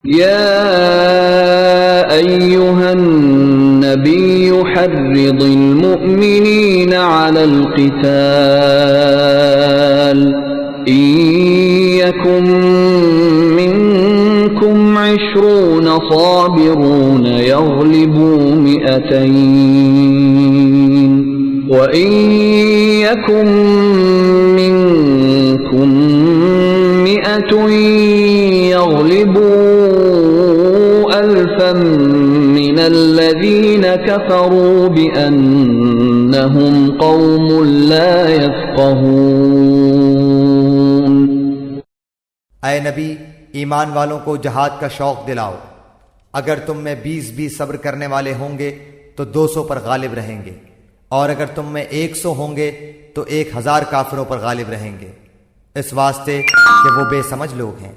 या अय्युहन नबिय्यु हर्रिदिल मुअ्मिनीना अलल क़िताल इयकुम मिनकुम 20 साबिरून यग़लिबू मिअतैन व इन यकुम मिनकुम मिअतुन यग़लिबू अल्फन मिनल्लज़ीन कफ़रू बिअन्नहुम क़ौमुन ला यफ़क़हून। ऐ नबी, ईमान वालों को जहाद का शौक दिलाओ। अगर तुम में 20-20 सब्र करने वाले होंगे तो 200 पर गालिब रहेंगे, और अगर तुम में 100 होंगे तो 1000 काफिरों पर गालिब रहेंगे, इस वास्ते कि वो बेसमझ लोग हैं।